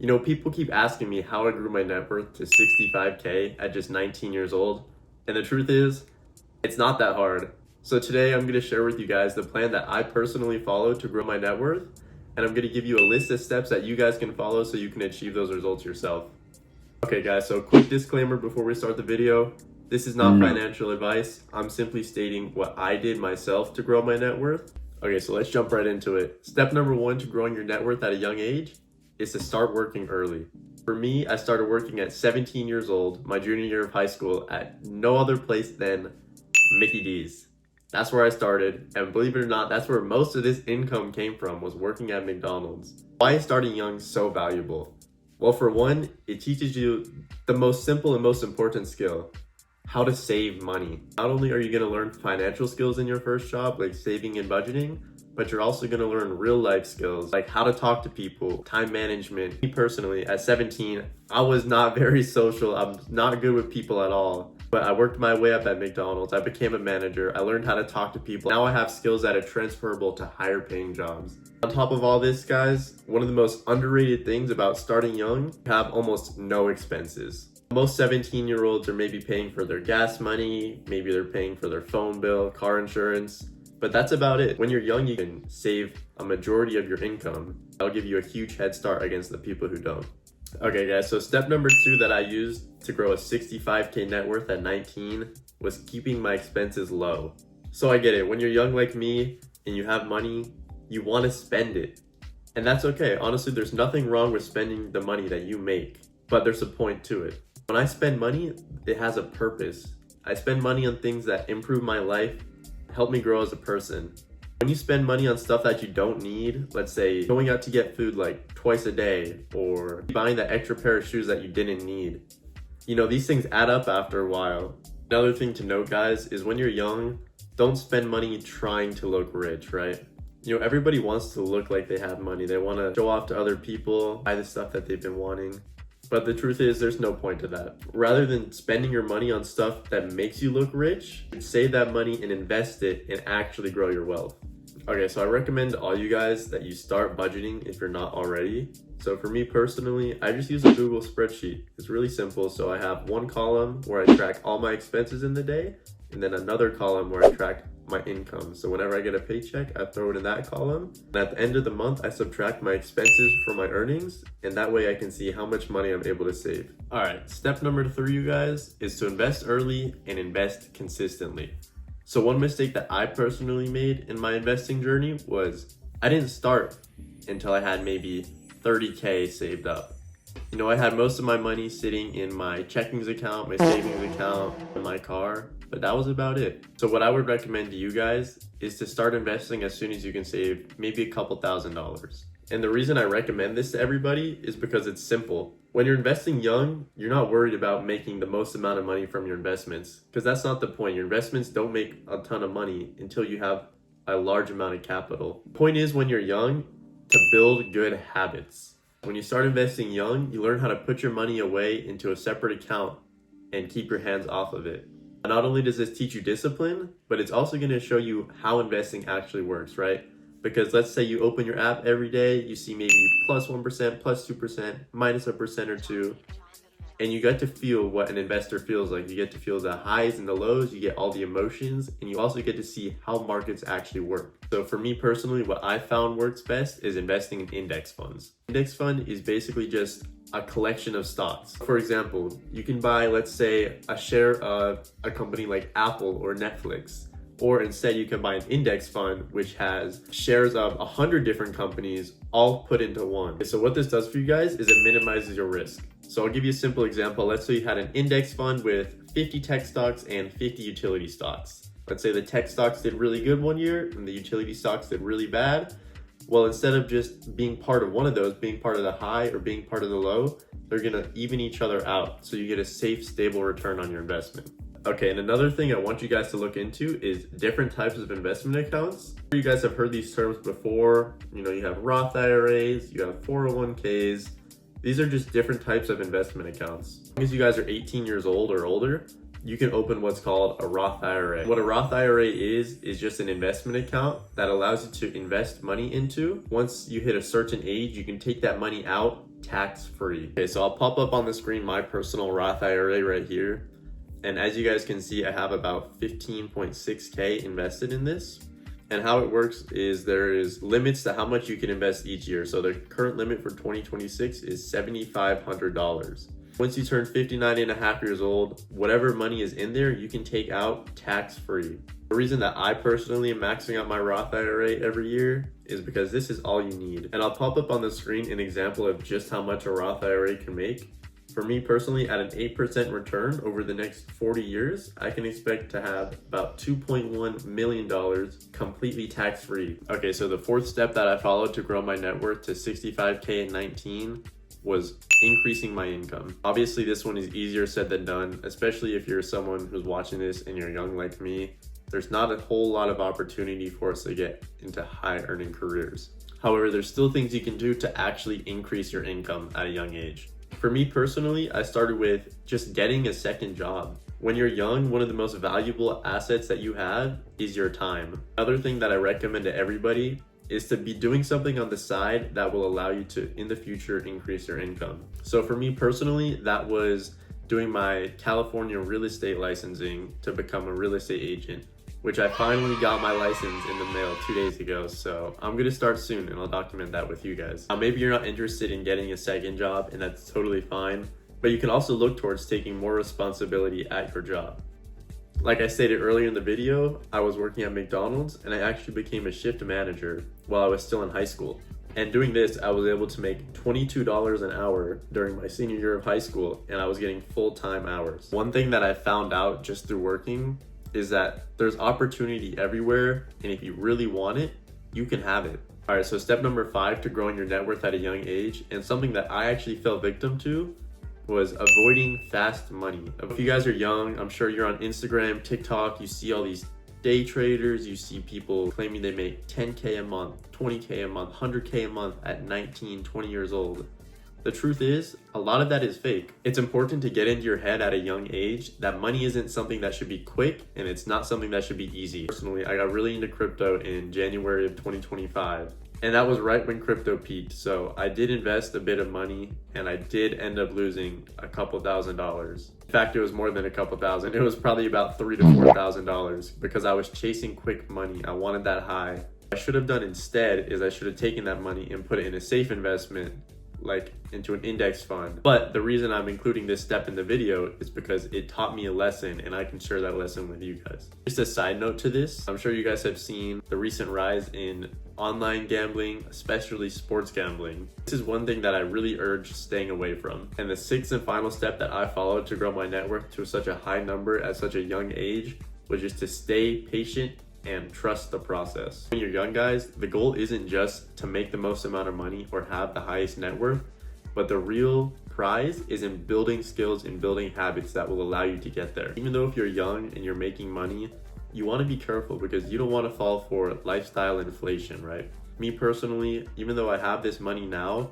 You know, people keep asking me how I grew my net worth to 65K at just 19 years old. And the truth is, it's not that hard. So today I'm going to share with you guys the plan that I personally follow to grow my net worth. And I'm going to give you a list of steps that you guys can follow so you can achieve those results yourself. Okay guys, so quick disclaimer before we start the video. This is not financial advice. I'm simply stating what I did myself to grow my net worth. Okay, so let's jump right into it. Step number one to growing your net worth at a young age is to start working early. For me, I started working at 17 years old, my junior year of high school, at no other place than Mickey D's. That's where I started, and believe it or not, that's where most of this income came from, was working at McDonald's. Why is starting young so valuable? Well, for one, it teaches you the most simple and most important skill: how to save money. Not only are you going to learn financial skills in your first job, like saving and budgeting, but you're also going to learn real life skills, like how to talk to people, time management. Me personally, at 17, I was not very social. I'm not good with people at all. But I worked my way up at McDonald's. I became a manager. I learned how to talk to people. Now I have skills that are transferable to higher paying jobs. On top of all this, guys, one of the most underrated things about starting young, you have almost no expenses. Most 17-year-olds are maybe paying for their gas money, maybe they're paying for their phone bill, car insurance, but that's about it. When you're young, you can save a majority of your income. That'll give you a huge head start against the people who don't. Okay guys, so step number two that I used to grow a 65K net worth at 19 was keeping my expenses low. So I get it, when you're young like me and you have money, you want to spend it. And that's okay. Honestly, there's nothing wrong with spending the money that you make, but there's a point to it. When I spend money, it has a purpose. I spend money on things that improve my life, help me grow as a person. When you spend money on stuff that you don't need, let's say going out to get food like twice a day, or buying that extra pair of shoes that you didn't need, you know, these things add up after a while. Another thing to note, guys, is when you're young, don't spend money trying to look rich, right? You know, everybody wants to look like they have money. They want to show off to other people, buy the stuff that they've been wanting. But the truth is, there's no point to that. Rather than spending your money on stuff that makes you look rich, save that money and invest it and actually grow your wealth. Okay, so I recommend all you guys that you start budgeting if you're not already. So for me personally, I just use a Google spreadsheet. It's really simple. So I have one column where I track all my expenses in the day, and then another column where I track my income. So whenever I get a paycheck, I throw it in that column. And at the end of the month, I subtract my expenses from my earnings, and that way I can see how much money I'm able to save. All right, step number three, you guys, is to invest early and invest consistently. So one mistake that I personally made in my investing journey was I didn't start until I had maybe 30K saved up. You know, I had most of my money sitting in my checkings account, my savings account, and my car, but that was about it. So what I would recommend to you guys is to start investing as soon as you can save maybe a couple $1,000s. And the reason I recommend this to everybody is because it's simple. When you're investing young, you're not worried about making the most amount of money from your investments, because that's not the point. Your investments don't make a ton of money until you have a large amount of capital. The point is, when you're young, to build good habits. When you start investing young, you learn how to put your money away into a separate account and keep your hands off of it. Not only does this teach you discipline, but it's also going to show you how investing actually works, right? Because let's say you open your app every day, you see maybe plus 1%, plus 2%, minus a percent or two, and you get to feel what an investor feels like. You get to feel the highs and the lows, you get all the emotions, and you also get to see how markets actually work. So for me personally, what I found works best is investing in index funds. Index fund is basically just a collection of stocks. For example, you can buy, let's say, a share of a company like Apple or Netflix. Or instead, you can buy an index fund which has shares of 100 different companies all put into one. So what this does for you guys is it minimizes your risk. So I'll give you a simple example. Let's say you had an index fund with 50 tech stocks and 50 utility stocks. Let's say the tech stocks did really good one year and the utility stocks did really bad. Well, instead of just being part of one of those, being part of the high or being part of the low, they're gonna even each other out. So you get a safe, stable return on your investment. Okay, and another thing I want you guys to look into is different types of investment accounts. You guys have heard these terms before. You know, you have Roth IRAs, you have 401ks. These are just different types of investment accounts. As long as you guys are 18 years old or older, you can open what's called a Roth IRA. What a Roth IRA is just an investment account that allows you to invest money into. Once you hit a certain age, you can take that money out tax-free. Okay, so I'll pop up on the screen my personal Roth IRA right here. And as you guys can see, I have about 15.6K invested in this. And how it works is there is limits to how much you can invest each year. So the current limit for 2026 is $7,500. Once you turn 59 and a half years old, whatever money is in there, you can take out tax-free. The reason that I personally am maxing out my Roth IRA every year is because this is all you need. And I'll pop up on the screen an example of just how much a Roth IRA can make. For me personally, at an 8% return over the next 40 years, I can expect to have about $2.1 million completely tax-free. Okay, so the fourth step that I followed to grow my net worth to 65K at 19 was increasing my income. Obviously, this one is easier said than done, especially if you're someone who's watching this and you're young like me. There's not a whole lot of opportunity for us to get into high earning careers. However, there's still things you can do to actually increase your income at a young age. For me personally, I started with just getting a second job. When you're young, one of the most valuable assets that you have is your time. Another thing that I recommend to everybody is to be doing something on the side that will allow you to, in the future, increase your income. So for me personally, that was doing my California real estate licensing to become a real estate agent, which I finally got my license in the mail 2 days ago. So I'm gonna start soon and I'll document that with you guys. Now, maybe you're not interested in getting a second job, and that's totally fine, but you can also look towards taking more responsibility at your job. Like I stated earlier in the video, I was working at McDonald's and I actually became a shift manager while I was still in high school. And doing this, I was able to make $22 an hour during my senior year of high school, and I was getting full-time hours. One thing that I found out just through working is that there's opportunity everywhere, and if you really want it, you can have it. All right, so step number 5 to growing your net worth at a young age, and something that I actually fell victim to, was avoiding fast money. If you guys are young, I'm sure you're on Instagram, TikTok, you see all these day traders, you see people claiming they make 10K a month, 20K a month, 100K a month at 19, 20 years old. The truth is, a lot of that is fake. It's important to get into your head at a young age that money isn't something that should be quick, and it's not something that should be easy. Personally, I got really into crypto in January of 2025, and that was right when crypto peaked. So I did invest a bit of money, and I did end up losing a couple $1,000s. In fact, it was more than a couple thousand. It was probably about $3,000 to $4,000 because I was chasing quick money. I wanted that high. What I should have done instead is I should have taken that money and put it in a safe investment, like into an index fund. But the reason I'm including this step in the video is because it taught me a lesson, and I can share that lesson with you guys. Just a side note to this, I'm sure you guys have seen the recent rise in online gambling, especially sports gambling. This is one thing that I really urge staying away from. And the sixth and final step that I followed to grow my net worth to such a high number at such a young age was just to stay patient and trust the process. When you're young, guys, the goal isn't just to make the most amount of money or have the highest net worth, but the real prize is in building skills and building habits that will allow you to get there. Even though if you're young and you're making money, you want to be careful because you don't want to fall for lifestyle inflation, right? Me personally, even though I have this money now,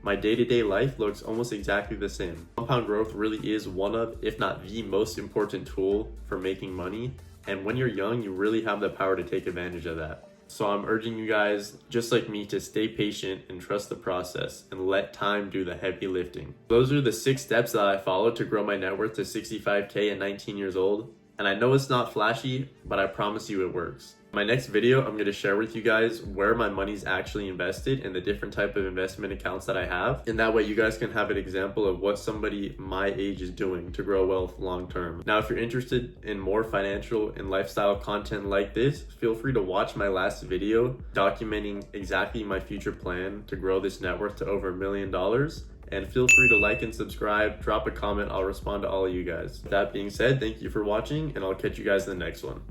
my day-to-day life looks almost exactly the same. Compound growth really is one of, if not the most important tool for making money. And when you're young, you really have the power to take advantage of that. So I'm urging you guys, just like me, to stay patient and trust the process and let time do the heavy lifting. Those are the 6 steps that I followed to grow my net worth to 65K at 19 years old. And I know it's not flashy, but I promise you it works. In my next video, I'm going to share with you guys where my money's actually invested and the different type of investment accounts that I have. And that way you guys can have an example of what somebody my age is doing to grow wealth long term. Now, if you're interested in more financial and lifestyle content like this, feel free to watch my last video documenting exactly my future plan to grow this net worth to over $1 million. And feel free to like and subscribe, drop a comment, I'll respond to all of you guys. With that being said, thank you for watching, and I'll catch you guys in the next one.